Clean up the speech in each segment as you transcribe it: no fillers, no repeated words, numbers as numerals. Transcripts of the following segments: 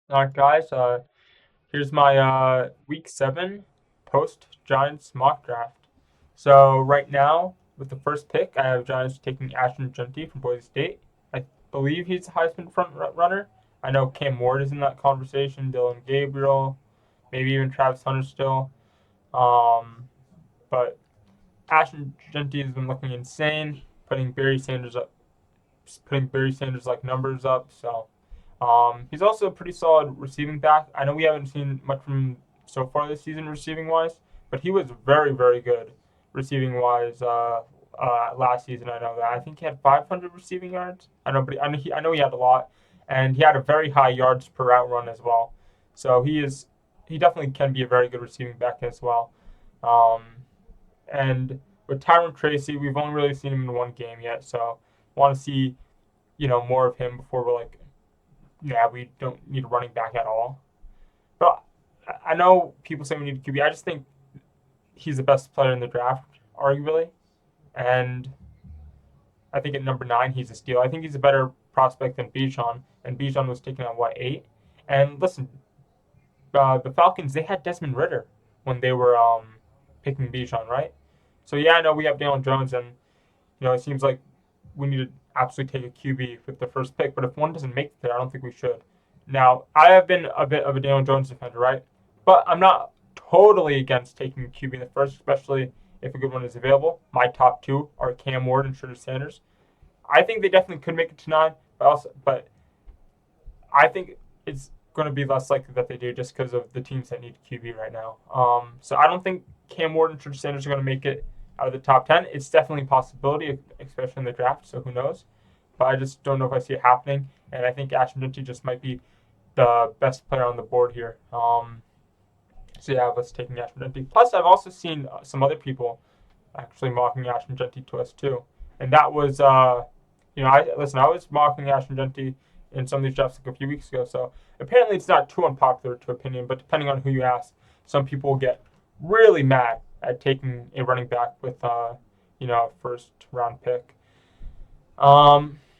All right, guys. Here's my week 7 post Giants mock draft. So right now, with the first pick, I have Giants taking Ashton Jeanty from Boise State. I believe he's a Heisman runner. I know Cam Ward is in that conversation. Dylan Gabriel, maybe even Travis Hunter still. Um, but Ashton Jeanty has been looking insane, putting Barry Sanders up, putting Barry Sanders like numbers up. So he's also a pretty solid receiving back. I know we haven't seen much from him so far this season receiving wise, but he was very, very good receiving wise last season. I know that. I think he had 500 receiving yards. I know, but I know he had a lot, and he had a very high yards per route run as well. So he definitely can be a very good receiving back as well. Um, and with Tyron Tracy, we've only really seen him in one game yet, so want to see more of him before we're like, yeah, we don't need a running back at all. But I know people say we need a QB. I just think he's the best player in the draft, arguably. And I think at number 9, he's a steal. I think he's a better prospect than Bijan. And Bijan was taken at, what, 8? And listen, the Falcons, they had Desmond Ritter when they were picking Bijan, right? So, yeah, I know we have Daniel Jones, and, it seems like we need to absolutely take a QB with the first pick. But if one doesn't make it there, I don't think we should. Now, I have been a bit of a Daniel Jones defender, right? But I'm not totally against taking a QB in the first, especially if a good one is available. My top two are Cam Ward and Shedeur Sanders. I think they definitely could make it to 9, but I think it's going to be less likely that they do just because of the teams that need QB right now. So I don't think Cam Ward and Shedeur Sanders are going to make it out of the top 10. It's definitely a possibility, especially in the draft. So who knows? But I just don't know if I see it happening. And I think Ashton Dutty just might be the best player on the board here. So yeah, let's take Ashton Dutty. Plus, I've also seen some other people actually mocking Ashton Dutty to us too, and that was I was mocking Ashton Dutty in some of these drafts like a few weeks ago. So apparently, it's not too unpopular to opinion, but depending on who you ask, some people will get really mad at taking a running back with first round pick.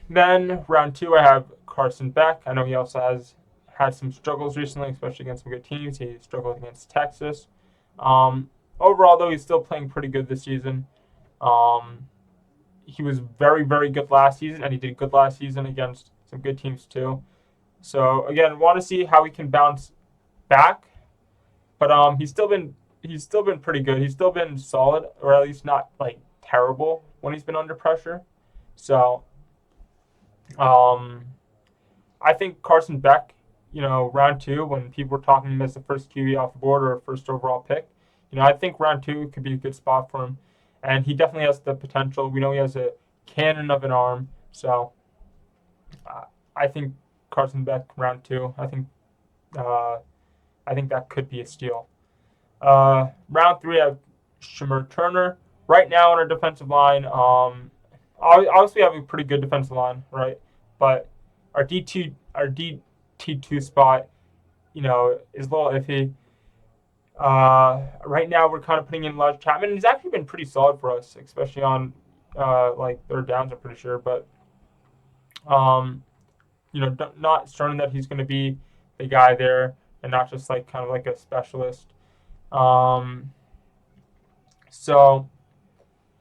Then round 2, I have Carson Beck. I know he also has had some struggles recently, especially against some good teams. He struggled against Texas. Overall, though, he's still playing pretty good this season. Um, he was very, very good last season, and he did good last season against some good teams too. So again, want to see how he can bounce back. But he's still been pretty good. He's still been solid, or at least not like terrible when he's been under pressure. So um, I think Carson Beck, round 2, when people were talking him as the first QB off the board or first overall pick, I think round 2 could be a good spot for him. And he definitely has the potential. We know he has a cannon of an arm. So uh, I think Carson Beck, round 2, uh, I think that could be a steal. Round 3, I have Shimmer Turner. Right now on our defensive line, obviously we have a pretty good defensive line, right? But our DT2 spot, is a little iffy. Right now we're kind of putting in Elijah Chapman. He's actually been pretty solid for us, especially on like third downs. I'm pretty sure, but um, not certain that he's going to be the guy there, and not just like kind of like a specialist. Um, so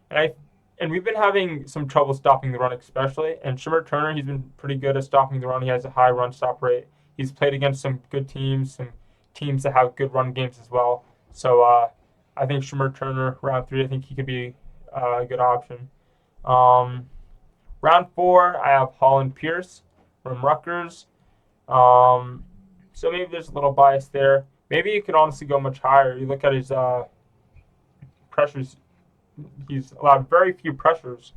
and I and we've been having some trouble stopping the run, especially. And Shimmer Turner, he's been pretty good at stopping the run. He has a high run stop rate. He's played against some good teams, some teams that have good run games as well. So I think Shimmer Turner, round 3, I think he could be a good option. Um, Round 4, I have Holland Pierce from Rutgers. Um, so maybe there's a little bias there. Maybe you could honestly go much higher. You look at his pressures. He's allowed very few pressures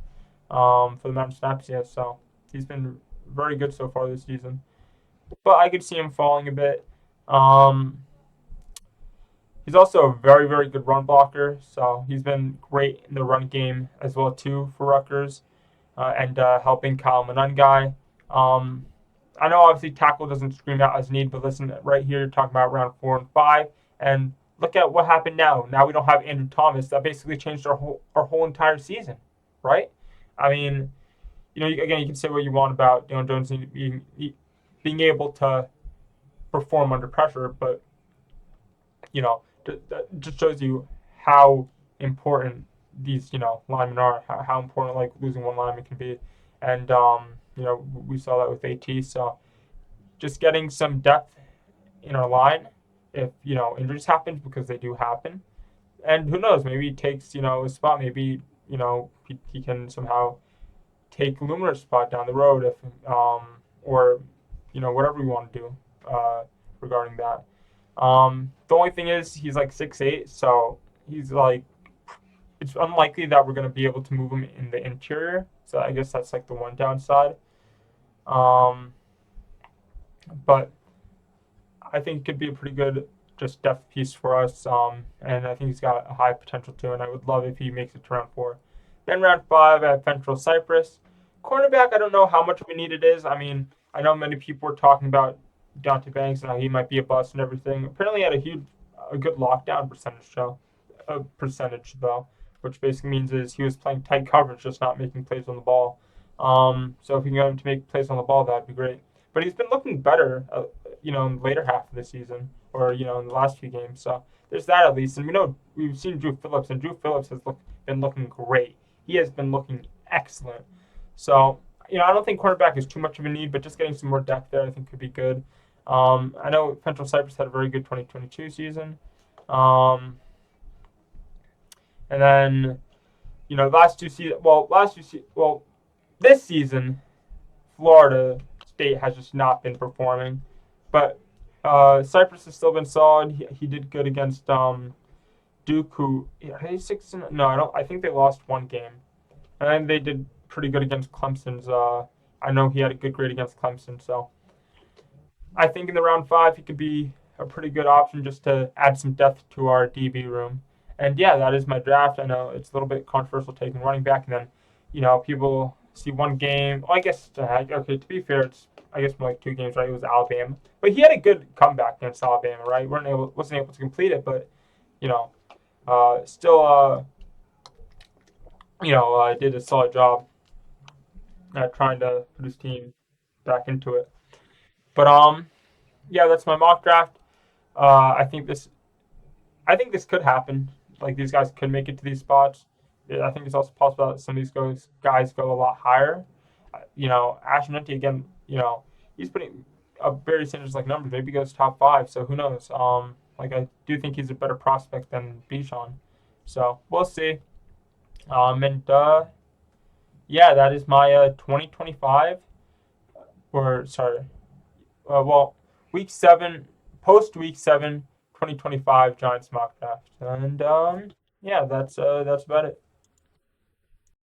for the amount of snaps he has. So he's been very good so far this season. But I could see him falling a bit. Um, he's also a very, very good run blocker. So he's been great in the run game as well too for Rutgers and helping Kyle Monangai. Um, I know obviously tackle doesn't scream out as need, but listen, right here, you're talking about round 4 and 5, and look at what happened now. Now we don't have Andrew Thomas. That basically changed our whole entire season, right? I mean, again, you can say what you want about Daniel Jones being able to perform under pressure, but that just shows you how important these linemen are, how important like losing one lineman can be, and we saw that with AT. So just getting some depth in our line if injuries happen, because they do happen, and who knows, maybe he takes a spot, maybe he can somehow take Luminar's spot down the road if or whatever we want to do regarding that. The only thing is he's like 6'8", so he's like it's unlikely that we're gonna be able to move him in the interior. So I guess that's like the one downside. Um, but I think it could be a pretty good just depth piece for us. And I think he's got a high potential too. And I would love if he makes it to round 4. Then round 5, I have Fentrell Cypress. Cornerback, I don't know how much of a need it is. I mean, I know many people were talking about Deonte Banks and how he might be a bust and everything. Apparently, he had a good lockdown percentage though, which basically means is he was playing tight coverage, just not making plays on the ball. So if we can get him to make plays on the ball, that'd be great. But he's been looking better, in the later half of the season, or in the last few games. So there's that at least. And we've seen Drew Phillips, and Drew Phillips has been looking great. He has been looking excellent. So I don't think cornerback is too much of a need, but just getting some more depth there, I think could be good. I know Fentrell Cypress had a very good 2022 season. And then this season Florida State has just not been performing, but Cypress has still been solid. He did good against Duke, who he's 6. No, I don't. I think they lost one game, and then they did pretty good against Clemson's. I know he had a good grade against Clemson, so I think in the round 5 he could be a pretty good option just to add some depth to our DB room. And yeah, that is my draft. I know it's a little bit controversial taking running back, and then people see one game. Well, I guess okay. To be fair, it's I guess more like 2 games, right? It was Alabama, but he had a good comeback against Alabama, right? Wasn't able to complete it, but you know, still did a solid job at trying to put his team back into it. But yeah, that's my mock draft. I think this could happen. Like these guys could make it to these spots. Yeah, I think it's also possible that some of these guys go a lot higher. Ashton Hunty again. He's putting up very Sanders like numbers. Maybe he goes top 5. So who knows? Like I do think he's a better prospect than Bichon. So we'll see. And yeah, that is my 2025 or sorry, well, week 7, post week 7, 2025 Giants mock draft. And yeah, that's about it.